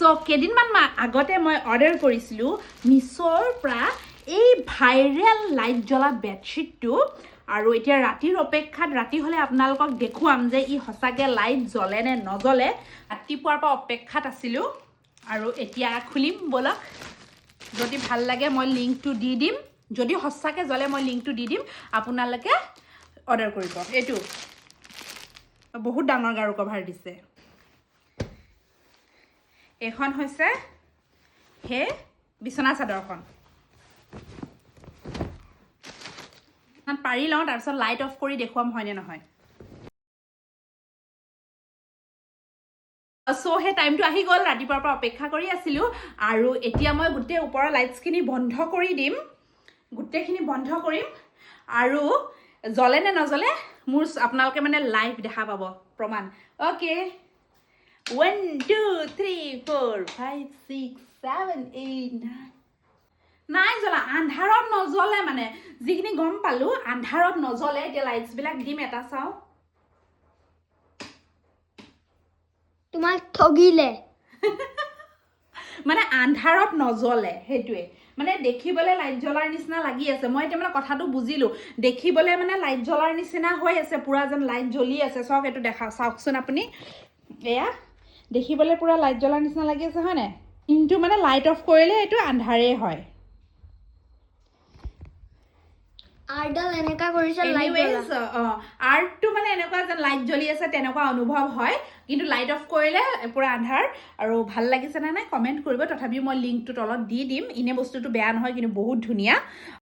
so কেদিনমান আগতে মই order কৰিছিলোঁ মিছ'ৰ পৰা এই ভাইৰেল লাইট জ্বলা বেডশ্বীটটো আৰু এতিয়া ৰাতিৰ অপেক্ষাত ৰাতি হ'লে আপোনালোকক দেখুৱাম যে ই সঁচাকৈ লাইট জ্বলে নে নজ্বলে ৰাতিপুৱাৰ পৰা অপেক্ষাত আছিলোঁ আৰু এতিয়া খুলিম ব'লক যদি ভাল লাগে মই লিংকটো দি দিম যদি সঁচাকৈ জ্বলে মই লিংকটো দি দিম আপোনালোকে অৰ্ডাৰ কৰিব এইটো বহুত ডাঙৰ গাৰু কভাৰ দিছে এখন হৈছে হে বিছনা চাদৰখন পাৰি লওঁ তাৰপিছত লাইট অফ কৰি দেখুৱাম হয়নে নহয় সো সেই টাইমটো আহি গ'ল ৰাতিপুৱাৰ পৰা অপেক্ষা কৰি আছিলোঁ আৰু এতিয়া মই গোটেই ওপৰৰ লাইটছখিনি বন্ধ কৰি দিম গোটেইখিনি বন্ধ কৰিম আৰু জ্বলে নে নজ্বলে মোৰ আপোনালোকে মানে লাইভ দেখা পাব প্ৰমাণ অ'কে 1 2 3 4 5 6 7 8 9 নাই জ্বলা আন্ধাৰত নজ্বলে মানে যিখিনি গম পালোঁ আন্ধাৰত নজ্বলে এতিয়া লাইটছবিলাক দিম এটা চাওঁ তোমাক ঠগিলে মানে আন্ধাৰত নজ্বলে সেইটোৱে মানে দেখিবলৈ লাইট জ্বলাৰ নিচিনা লাগি আছে মই এতিয়া মানে কথাটো বুজিলোঁ দেখিবলৈ মানে লাইট জ্বলাৰ নিচিনা হৈ আছে পুৰা যেন লাইট জ্বলি আছে চাওক এইটো দেখা চাওকচোন আপুনি এয়া দেখিবলৈ পুৰা লাইট জ্বলাৰ নিচিনা লাগি আছে হয়নে কিন্তু মানে লাইট অফ কৰিলে এইটো আন্ধাৰেই হয় আৰ্ডাল এনেকা কৰিছে লাইট জ্বলা আৰ্টটো মানে এনেকুৱা যেন লাইট জ্বলি আছে তেনেকুৱা অনুভৱ হয় কিন্তু লাইট অফ কৰিলে পুৰা আন্ধাৰ আৰু ভাল লাগিছে নে নাই কমেণ্ট কৰিব তথাপিও মই লিংকটো তলত দি দিম ইনে বস্তুটো বেয়া নহয় কিন্তু বহুত ধুনীয়া